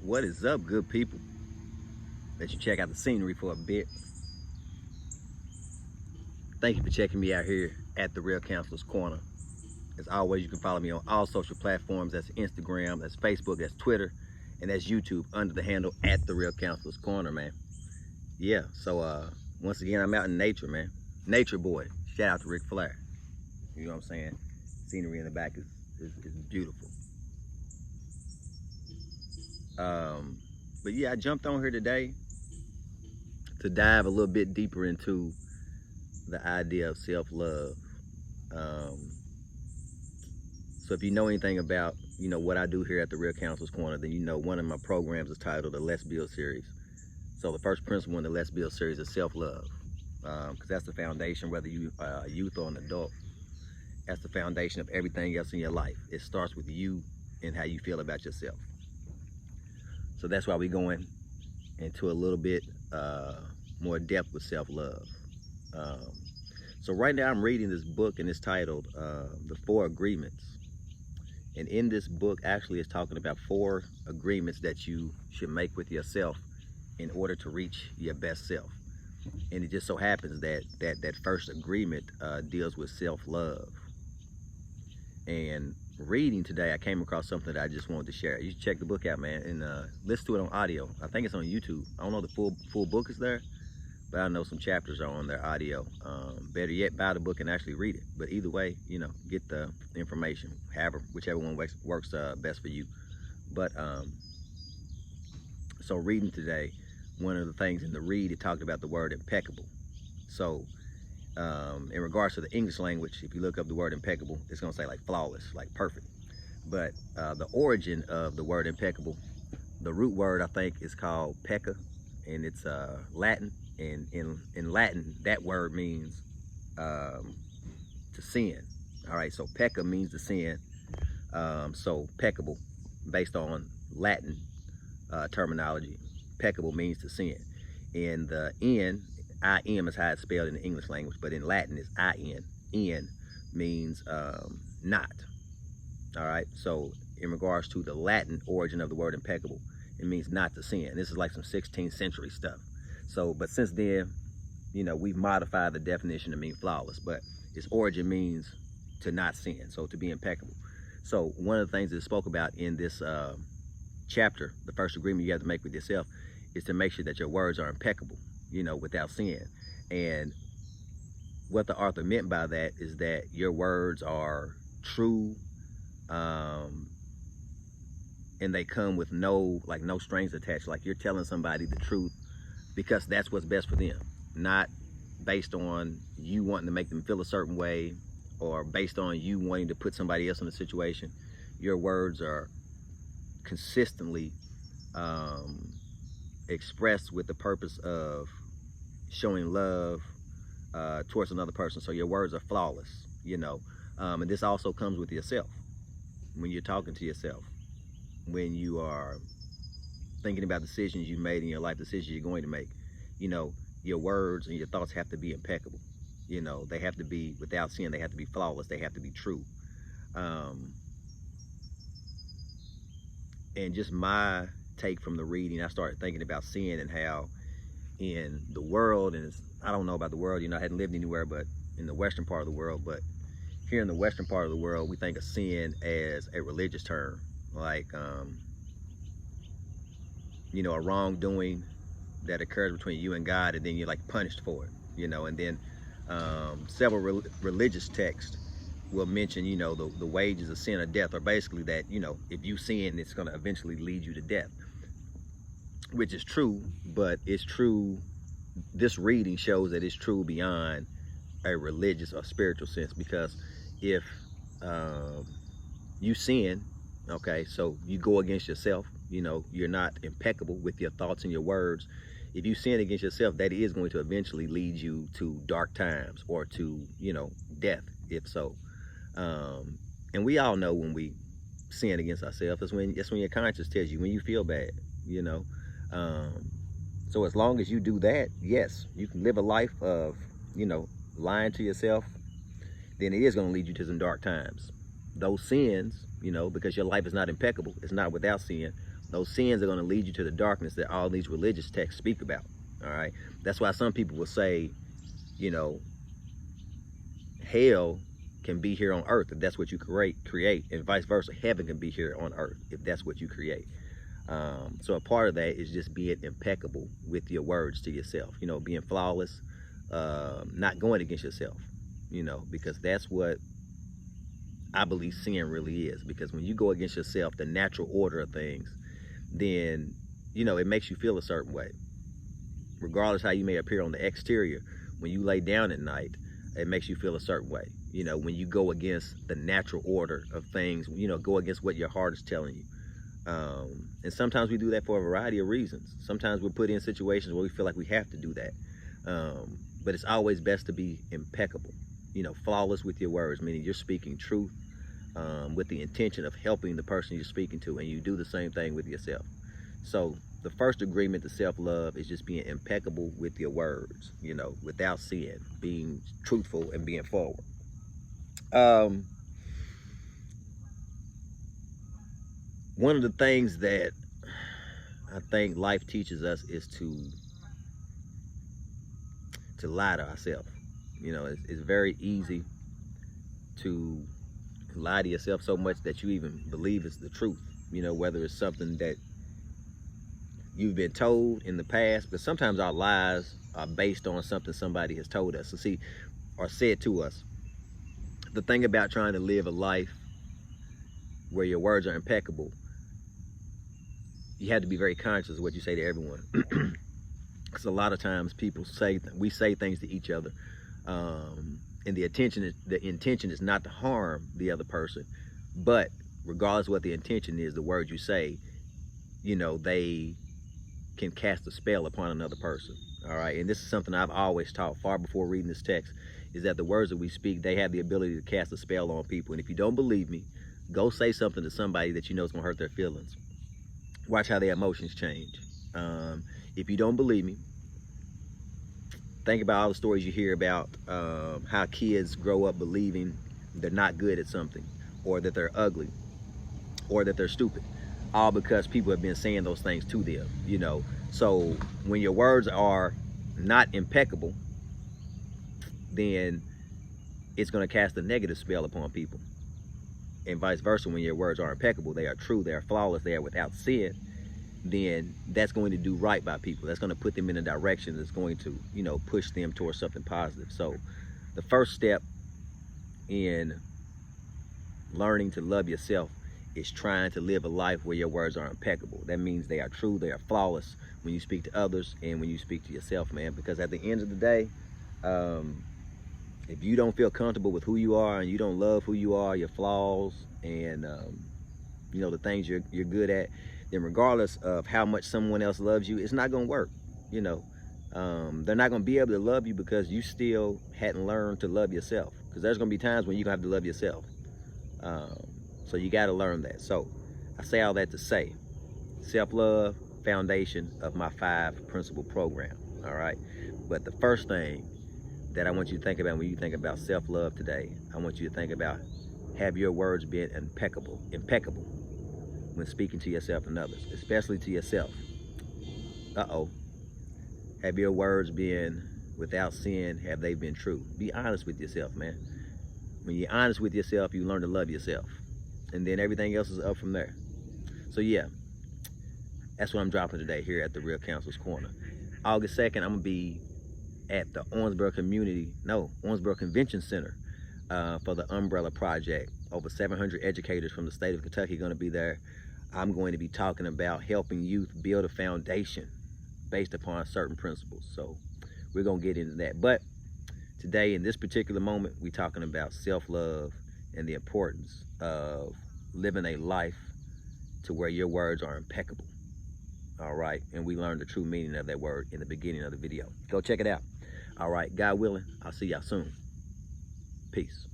What is up, good people? Let you check out the scenery for a bit. Thank you for checking me out here at the Real Counselor's Corner. As always, you can follow me on all social platforms. That's Instagram, that's Facebook, that's Twitter, and that's YouTube under the handle at the Real Counselor's Corner, man. Yeah, so once again, I'm out in nature, man. Nature boy. Shout out to Ric Flair. You know what I'm saying? Scenery in the back is beautiful. But yeah, I jumped on here today to dive a little bit deeper into the idea of self-love. So if you know anything about, what I do here at the Real Counselor's Corner, then you know one of my programs is titled the Let's Build series. So the first principle in the Let's Build series is self-love, because that's the foundation, whether you are a youth or an adult. That's the foundation of everything else in your life. It starts with you and how you feel about yourself. So that's why we're going into a little bit more depth with self-love. So right now I'm reading this book, and it's titled The 4 Agreements. And in this book, actually, it's talking about 4 agreements that you should make with yourself in order to reach your best self. And it just so happens that first agreement deals with self-love. And reading today, I came across something that I just wanted to share. You should check the book out, man, and listen to it on audio. I think it's on YouTube. I don't know the full book is there, but I know some chapters are on their audio. Better yet, buy the book and actually read it. But either way, get the information, whichever one works best for you. But so reading today, one of the things in the read, it talked about the word impeccable. So in regards to the English language, if you look up the word impeccable, it's going to say like flawless, like perfect. But the origin of the word impeccable, the root word I think is called pecca, and it's Latin. And in Latin, that word means to sin. All right, so pecca means to sin. So peccable, based on Latin terminology, peccable means to sin. And the N, I-M is how it's spelled in the English language, but in Latin it's I-N. N means not. All right, so in regards to the Latin origin of the word impeccable, it means not to sin. This is like some 16th century stuff. So, but since then, we've modified the definition to mean flawless, but its origin means to not sin, so to be impeccable. So one of the things that spoke about in this chapter, the first agreement you have to make with yourself, is to make sure that your words are impeccable, without sin. And what the author meant by that is that your words are true, and they come with no strings attached. Like you're telling somebody the truth because that's what's best for them, not based on you wanting to make them feel a certain way or based on you wanting to put somebody else in a situation. Your words are consistently expressed with the purpose of showing love towards another person. So your words are flawless, and this also comes with yourself. When you're talking to yourself, when you are thinking about decisions you made in your life, decisions you're going to make, your words and your thoughts have to be impeccable. They have to be without sin. They have to be flawless. They have to be true. And just my take from the reading, I started thinking about sin and how in the world, and I don't know about the world, I hadn't lived anywhere but in the western part of the world, but here in the western part of the world, we think of sin as a religious term, like a wrongdoing that occurs between you and God, and then you're like punished for it, and then several religious texts will mention, the wages of sin or death, or basically that, if you sin, it's going to eventually lead you to death, which is true, but it's true. This reading shows that it's true beyond a religious or spiritual sense, because if you sin, okay, so you go against yourself, you're not impeccable with your thoughts and your words. If you sin against yourself, that is going to eventually lead you to dark times or to, death, if so. And we all know when we sin against ourselves, that's when your conscience tells you, when you feel bad, So as long as you do that, yes, you can live a life of, lying to yourself, then it is going to lead you to some dark times. Those sins, because your life is not impeccable, it's not without sin, Those sins are going to lead you to the darkness that all these religious texts speak about. All right. That's why some people will say, you know, hell can be here on earth if that's what you create, and vice versa. Heaven can be here on earth if that's what you create. So a part of that is just being impeccable with your words to yourself, you know, being flawless, not going against yourself, you know, because that's what I believe sin really is. Because when you go against yourself, the natural order of things, then, you know, it makes you feel a certain way. Regardless how you may appear on the exterior, when you lay down at night, it makes you feel a certain way. You know, when you go against the natural order of things, you know, go against what your heart is telling you. And sometimes we do that for a variety of reasons. Sometimes we're put in situations where we feel like we have to do that. But it's always best to be impeccable, you know, flawless with your words, meaning you're speaking truth with the intention of helping the person you're speaking to, and you do the same thing with yourself. So the first agreement to self-love is just being impeccable with your words, you know, without sin, being truthful and being forward. One of the things that I think life teaches us is to lie to ourselves. You know, it's very easy to lie to yourself so much that you even believe it's the truth. You know, whether it's something that you've been told in the past, but sometimes our lies are based on something somebody has told us. So see, or said to us. The thing about trying to live a life where your words are impeccable, you have to be very conscious of what you say to everyone. Because a lot of times we say things to each other, and the intention is not to harm the other person, but regardless of what the intention is, the words you say, you know, they can cast a spell upon another person. All right, and this is something I've always taught far before reading this text, is that the words that we speak, they have the ability to cast a spell on people. And if you don't believe me, go say something to somebody that you know is going to hurt their feelings. Watch how their emotions change. If you don't believe me, think about all the stories you hear about how kids grow up believing they're not good at something, or that they're ugly, or that they're stupid, all because people have been saying those things to them, you know. So when your words are not impeccable, then it's going to cast a negative spell upon people. And vice versa, when your words are impeccable, they are true, they are flawless, they are without sin, then that's going to do right by people. That's going to put them in a direction that's going to, you know, push them towards something positive. So the first step in learning to love yourself is trying to live a life where your words are impeccable. That means they are true, they are flawless when you speak to others and when you speak to yourself, man. Because at the end of the day, if you don't feel comfortable with who you are, and you don't love who you are, your flaws, and you know, the things you're good at, then regardless of how much someone else loves you, it's not going to work. You know, they're not going to be able to love you because you still hadn't learned to love yourself. Because there's going to be times when you're going to have to love yourself. So you got to learn that. So I say all that to say, self-love, foundation of my 5 principle program. All right. But the first thing that I want you to think about when you think about self-love today, I want you to think about, have your words been impeccable when speaking to yourself and others, especially to yourself. Have your words been without sin? Have they been true? Be honest with yourself, man. When you're honest with yourself, you learn to love yourself, and then everything else is up from there. So yeah, that's what I'm dropping today here at the Real Counselor's Corner. August 2nd, I'm gonna be at the Owensboro Convention Center for the Umbrella Project. Over 700 educators from the state of Kentucky are going to be there. I'm going to be talking about helping youth build a foundation based upon certain principles. So we're going to get into that. But today, in this particular moment, we're talking about self-love and the importance of living a life to where your words are impeccable. All right, and we learned the true meaning of that word in the beginning of the video. Go check it out. All right, God willing, I'll see y'all soon. Peace.